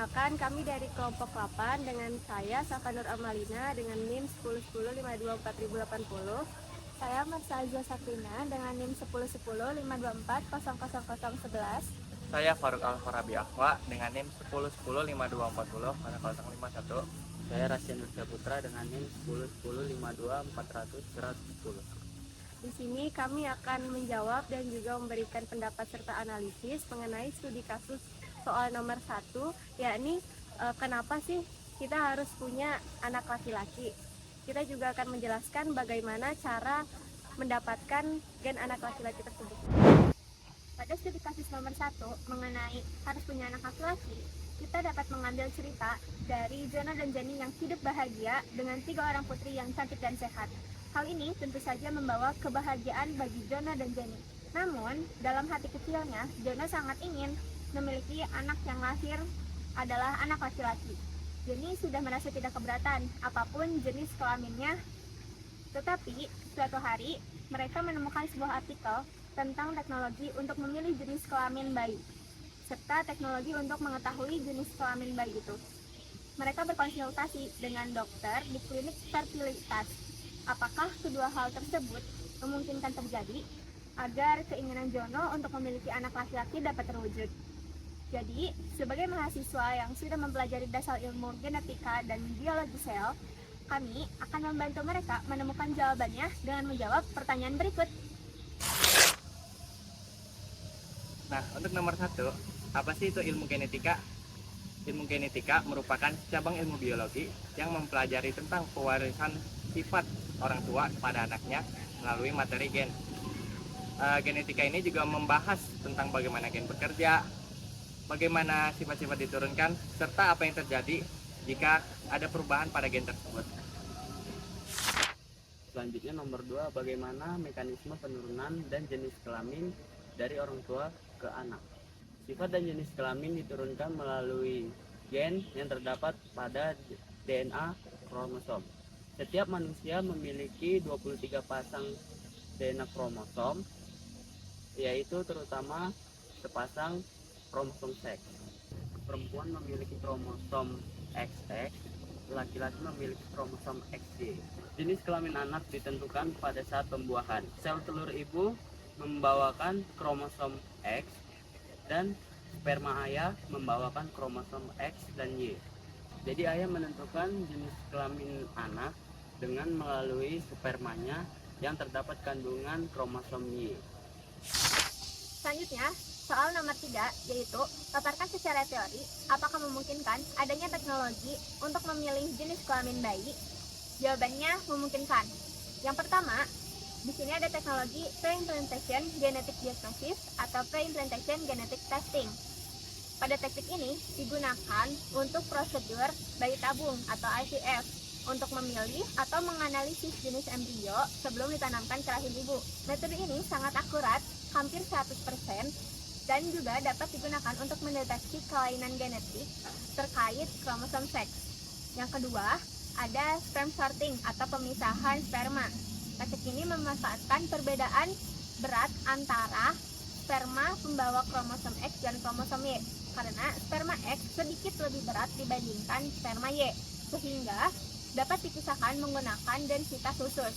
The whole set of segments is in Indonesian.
Perkenalkan, kami dari kelompok 8 dengan saya Safa Nur Amalina dengan NIM 1010524080. Saya Marsazia Sakrina dengan NIM 101052400011. Saya Faruk Al-Farabi Ahwa dengan NIM 101052400051. Saya Rasyan Nur Putra dengan NIM 101052400110. Di sini kami akan menjawab dan juga memberikan pendapat serta analisis mengenai studi kasus soal nomor 1, yakni kenapa sih kita harus punya anak laki-laki. Kita juga akan menjelaskan bagaimana cara mendapatkan gen anak laki-laki tersebut. Pada studi kasus nomor 1 mengenai harus punya anak laki-laki, kita dapat mengambil cerita dari Jono dan Jenny yang hidup bahagia dengan 3 orang putri yang cantik dan sehat. Hal ini tentu saja membawa kebahagiaan bagi Jono dan Jenny. Namun, dalam hati kecilnya, Jono sangat ingin memiliki anak yang lahir adalah anak laki-laki. Jenny sudah merasa tidak keberatan apapun jenis kelaminnya. Tetapi, suatu hari, mereka menemukan sebuah artikel tentang teknologi untuk memilih jenis kelamin bayi, serta teknologi untuk mengetahui jenis kelamin bayi itu. Mereka berkonsultasi dengan dokter di klinik fertilitas. Apakah kedua hal tersebut memungkinkan terjadi agar keinginan Jono untuk memiliki anak laki-laki dapat terwujud? Jadi, sebagai mahasiswa yang sudah mempelajari dasar ilmu genetika dan biologi sel, kami akan membantu mereka menemukan jawabannya dengan menjawab pertanyaan berikut. Nah, untuk nomor 1, apa sih itu ilmu genetika? Ilmu genetika merupakan cabang ilmu biologi yang mempelajari tentang pewarisan sifat orang tua kepada anaknya melalui materi gen. Genetika ini juga membahas tentang bagaimana gen bekerja, bagaimana sifat-sifat diturunkan, serta apa yang terjadi jika ada perubahan pada gen tersebut. Selanjutnya nomor 2, bagaimana mekanisme penurunan dan jenis kelamin dari orang tua ke anak. Sifat dan jenis kelamin diturunkan melalui gen yang terdapat pada DNA kromosom. Setiap manusia memiliki 23 pasang DNA kromosom, yaitu terutama sepasang kromosom seks. Perempuan memiliki kromosom XX, laki-laki memiliki kromosom XY. Jenis kelamin anak ditentukan pada saat pembuahan. Sel telur ibu membawakan kromosom X dan sperma ayah membawakan kromosom X dan Y. Jadi ayah menentukan jenis kelamin anak dengan melalui spermanya yang terdapat kandungan kromosom Y. Selanjutnya, soal nomor 3, yaitu paparkan secara teori apakah memungkinkan adanya teknologi untuk memilih jenis kelamin bayi. Jawabannya memungkinkan. Yang pertama, di sini ada teknologi pre-implantation genetic diagnosis atau pre-implantation genetic testing. Pada teknik ini digunakan untuk prosedur bayi tabung atau IVF untuk memilih atau menganalisis jenis embrio sebelum ditanamkan ke rahim ibu. Metode ini sangat akurat, hampir 100%, dan juga dapat digunakan untuk mendeteksi kelainan genetik terkait kromosom seks. Yang kedua, ada sperm sorting atau pemisahan sperma. Teknik ini memanfaatkan perbedaan berat antara sperma pembawa kromosom X dan kromosom Y, karena sperma X sedikit lebih berat dibandingkan sperma Y, sehingga dapat dipisahkan menggunakan densitas khusus.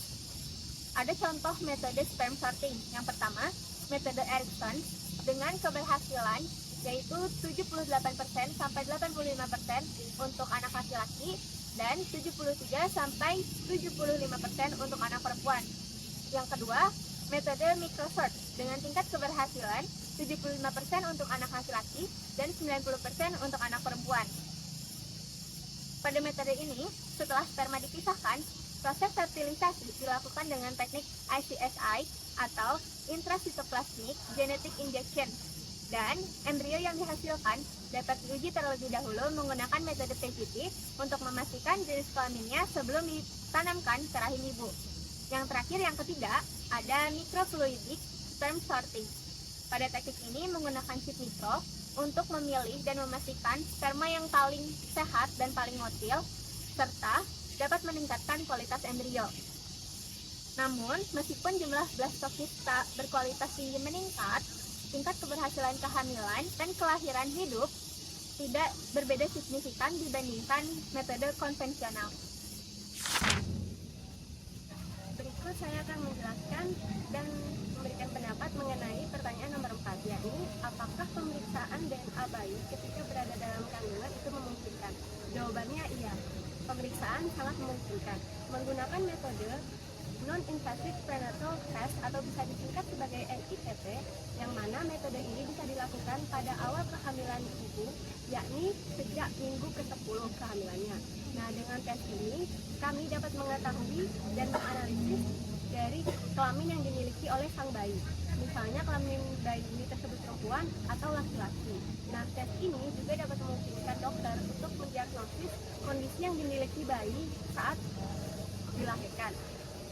Ada contoh metode sperm sorting. Yang pertama, metode Erikson dengan keberhasilan yaitu 78% sampai 85% untuk anak laki-laki dan 73 sampai 75% untuk anak perempuan. Yang kedua, metode microsort dengan tingkat keberhasilan 75% untuk anak laki-laki dan 90% untuk anak perempuan. Pada metode ini, setelah sperma dipisahkan, proses fertilisasi dilakukan dengan teknik ICSI atau intrasitoplasmic genetic injection, dan embrio yang dihasilkan dapat diuji terlebih dahulu menggunakan metode PGT untuk memastikan jenis kelaminnya sebelum ditanamkan ke rahim ibu. Yang terakhir, yang ketiga, ada microfluidic sperm sorting. Pada teknik ini menggunakan chip mikro untuk memilih dan memastikan sperma yang paling sehat dan paling motil, serta dapat meningkatkan kualitas embrio. Namun, meskipun jumlah blastokista berkualitas tinggi meningkat, tingkat keberhasilan kehamilan dan kelahiran hidup tidak berbeda signifikan dibandingkan metode konvensional. Berikut saya akan menjelaskan dan memberikan pendapat mengenai pertanyaan nomor 4, yakni apakah pemeriksaan DNA bayi ketika berada dalam kandungan itu memungkinkan? Jawabannya iya, pemeriksaan sangat memungkinkan. Menggunakan metode non-invasive prenatal test atau bisa disingkat sebagai NIPT, yang mana metode ini bisa dilakukan pada awal kehamilan ibu, yakni sejak minggu ke-10 kehamilannya. Nah, dengan tes ini kami dapat mengetahui dan menganalisis dari kelamin yang dimiliki oleh sang bayi. Misalnya kelamin bayi ini tersebut perempuan atau laki-laki. Nah, tes ini juga dapat memungkinkan dokter untuk mendiagnosis kondisi yang dimiliki bayi saat dilahirkan.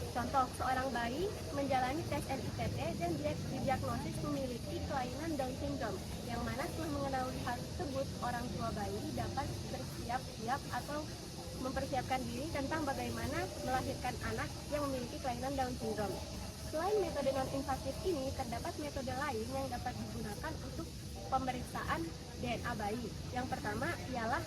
Contoh, seorang bayi menjalani tes NIPT dan didiagnosis memiliki kelainan Down syndrome, yang mana setelah mengetahui hal tersebut, orang tua bayi dapat bersiap-siap atau mempersiapkan diri tentang bagaimana melahirkan anak yang memiliki kelainan Down syndrome. Selain metode non-invasif ini, terdapat metode lain yang dapat digunakan untuk pemeriksaan DNA bayi. Yang pertama ialah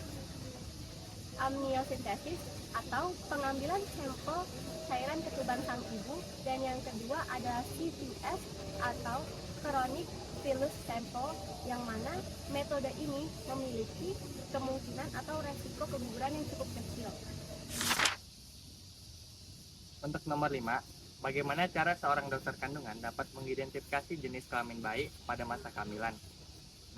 amniocentesis atau pengambilan sampel cairan ketuban sang ibu, dan yang kedua adalah CVS atau chronic villus sample, yang mana metode ini memiliki kemungkinan atau resiko keguguran yang cukup kecil. Untuk nomor 5, bagaimana cara seorang dokter kandungan dapat mengidentifikasi jenis kelamin bayi pada masa kehamilan?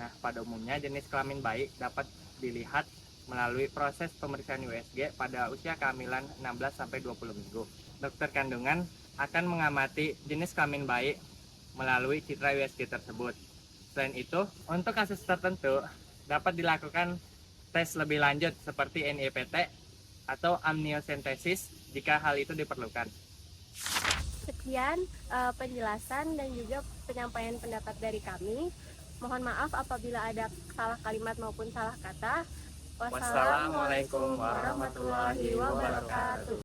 Nah, pada umumnya jenis kelamin bayi dapat dilihat melalui proses pemeriksaan USG pada usia kehamilan 16-20 minggu. Dokter kandungan akan mengamati jenis kelamin bayi melalui citra USG tersebut. Selain itu, untuk kasus tertentu dapat dilakukan tes lebih lanjut seperti NIPT atau amniocentesis jika hal itu diperlukan. Sekian penjelasan dan juga penyampaian pendapat dari kami. Mohon maaf apabila ada salah kalimat maupun salah kata. Wassalamualaikum warahmatullahi wabarakatuh.